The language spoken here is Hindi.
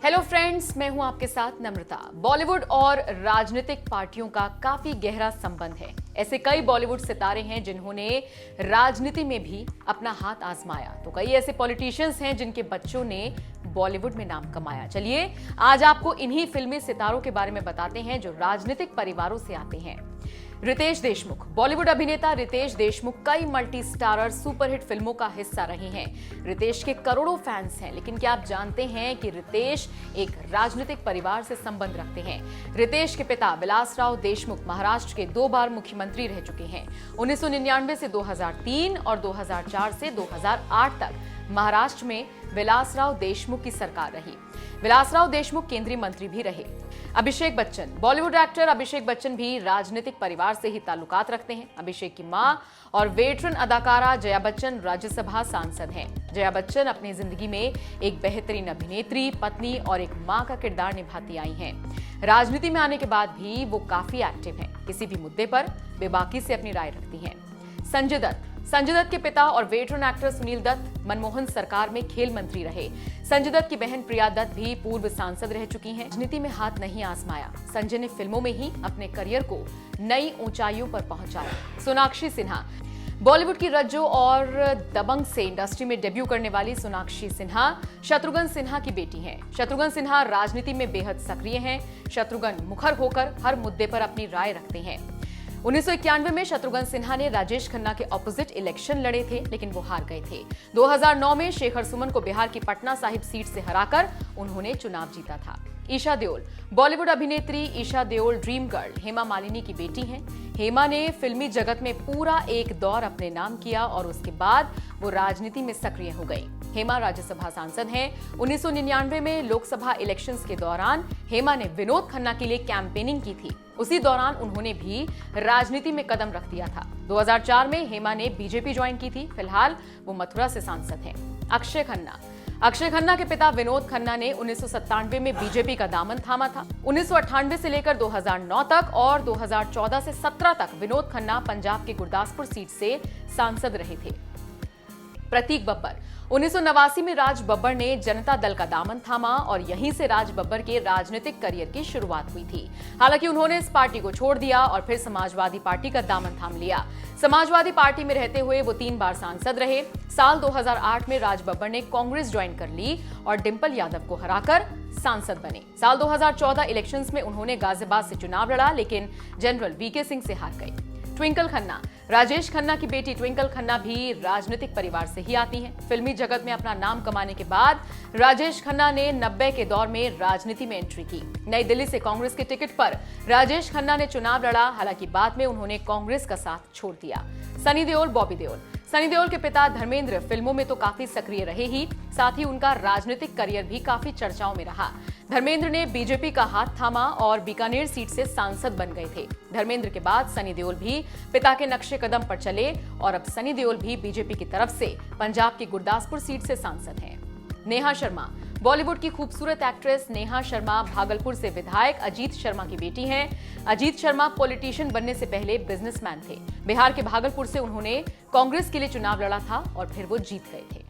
हेलो फ्रेंड्स, मैं हूं आपके साथ नम्रता। बॉलीवुड और राजनीतिक पार्टियों का काफी गहरा संबंध है। ऐसे कई बॉलीवुड सितारे हैं जिन्होंने राजनीति में भी अपना हाथ आजमाया, तो कई ऐसे पॉलिटिशियंस हैं जिनके बच्चों ने बॉलीवुड में नाम कमाया। चलिए आज आपको इन्हीं फिल्मी सितारों के बारे में बताते हैं जो राजनीतिक परिवारों से आते हैं। रितेश देशमुख। बॉलीवुड अभिनेता रितेश देशमुख कई मल्टी स्टारर सुपरहिट फिल्मों का हिस्सा रहे हैं। रितेश के करोड़ों फैंस हैं, लेकिन क्या आप जानते हैं कि रितेश एक राजनीतिक परिवार से संबंध रखते हैं। रितेश के पिता विलासराव देशमुख महाराष्ट्र के 2 बार मुख्यमंत्री रह चुके हैं। 1999 से 2003 और 2004 से 2008 तक महाराष्ट्र में विलासराव देशमुख की सरकार रही। विलासराव देशमुख केंद्रीय मंत्री भी रहे। अभिषेक बच्चन। बॉलीवुड एक्टर अभिषेक बच्चन भी राजनीतिक परिवार से ही ताल्लुकात रखते हैं। अभिषेक की मां और वेटरन अदाकारा जया बच्चन राज्यसभा सांसद हैं। जया बच्चन अपनी जिंदगी में एक बेहतरीन अभिनेत्री, पत्नी और एक मां का किरदार निभाती आई हैं। राजनीति में आने के बाद भी वो काफी एक्टिव हैं। किसी भी मुद्दे पर बेबाकी से अपनी राय रखती हैं। संजय दत्त। संजय दत्त के पिता और वेटरन एक्टर सुनील दत्त मनमोहन सरकार में खेल मंत्री रहे। संजय दत्त की बहन प्रिया दत्त भी पूर्व सांसद रह चुकी हैं। राजनीति में हाथ नहीं आजमाया, संजय ने फिल्मों में ही अपने करियर को नई ऊंचाइयों पर पहुंचाया। सोनाक्षी सिन्हा। बॉलीवुड की रज्जो और दबंग से इंडस्ट्री में डेब्यू करने वाली सोनाक्षी सिन्हा शत्रुघ्न सिन्हा की बेटी हैं। शत्रुघ्न सिन्हा राजनीति में बेहद सक्रिय हैं। शत्रुघ्न मुखर होकर हर मुद्दे पर अपनी राय रखते हैं। 1991 में शत्रुघ्न सिन्हा ने राजेश खन्ना के ऑपोजिट इलेक्शन लड़े थे, लेकिन वो हार गए थे। 2009 में शेखर सुमन को बिहार की पटना साहिब सीट से हराकर उन्होंने चुनाव जीता था। ईशा देओल। बॉलीवुड अभिनेत्री ईशा देओल ड्रीम गर्ल हेमा मालिनी की बेटी हैं। हेमा ने फिल्मी जगत में पूरा एक दौर अपने नाम किया और उसके बाद वो राजनीति में सक्रिय हो गई। हेमा राज्यसभा सांसद हैं। 1999 में लोकसभा इलेक्शंस के दौरान हेमा ने विनोद खन्ना के लिए कैंपेनिंग की थी। उसी दौरान उन्होंने भी राजनीति में कदम रख दिया था। 2004 में हेमा ने बीजेपी ज्वाइन की थी। फिलहाल वो मथुरा से सांसद हैं। अक्षय खन्ना। अक्षय खन्ना के पिता विनोद खन्ना ने 1997 में बीजेपी का दामन थामा था। 1998 से लेकर 2009 तक और 2014 से 17 तक विनोद खन्ना पंजाब के गुरदासपुर सीट से सांसद रहे थे। प्रतीक बब्बर। 1989 में राज बब्बर ने जनता दल का दामन थामा और यहीं से राज बब्बर के राजनीतिक करियर की शुरुआत हुई थी। हालांकि उन्होंने इस पार्टी को छोड़ दिया और फिर समाजवादी पार्टी का दामन थाम लिया। समाजवादी पार्टी में रहते हुए वो 3 बार सांसद रहे। साल 2008 में राज बब्बर ने कांग्रेस ज्वाइन कर ली और डिंपल यादव को हराकर सांसद बने। साल 2014 इलेक्शंस में उन्होंने गाजियाबाद से चुनाव लड़ा, लेकिन जनरल वीके सिंह से हार गए। ट्विंकल खन्ना। राजेश खन्ना की बेटी ट्विंकल खन्ना भी राजनीतिक परिवार से ही आती हैं। फिल्मी जगत में अपना नाम कमाने के बाद राजेश खन्ना ने 90 के दौर में राजनीति में एंट्री की। नई दिल्ली से कांग्रेस के टिकट पर राजेश खन्ना ने चुनाव लड़ा, हालांकि बाद में उन्होंने कांग्रेस का साथ छोड़ दिया। सनी देओल। बॉबी देओल। सनी देओल के पिता धर्मेंद्र फिल्मों में तो काफी सक्रिय रहे ही, साथ ही उनका राजनीतिक करियर भी काफी चर्चाओं में रहा। धर्मेंद्र ने बीजेपी का हाथ थामा और बीकानेर सीट से सांसद बन गए थे। धर्मेंद्र के बाद सनी देओल भी पिता के नक्शे कदम पर चले और अब सनी देओल भी बीजेपी की तरफ से पंजाब की गुरदासपुर सीट से सांसद हैं। नेहा शर्मा। बॉलीवुड की खूबसूरत एक्ट्रेस नेहा शर्मा भागलपुर से विधायक अजीत शर्मा की बेटी हैं। अजीत शर्मा पॉलिटिशियन बनने से पहले बिजनेसमैन थे। बिहार के भागलपुर से उन्होंने कांग्रेस के लिए चुनाव लड़ा था और फिर वो जीत गए थे।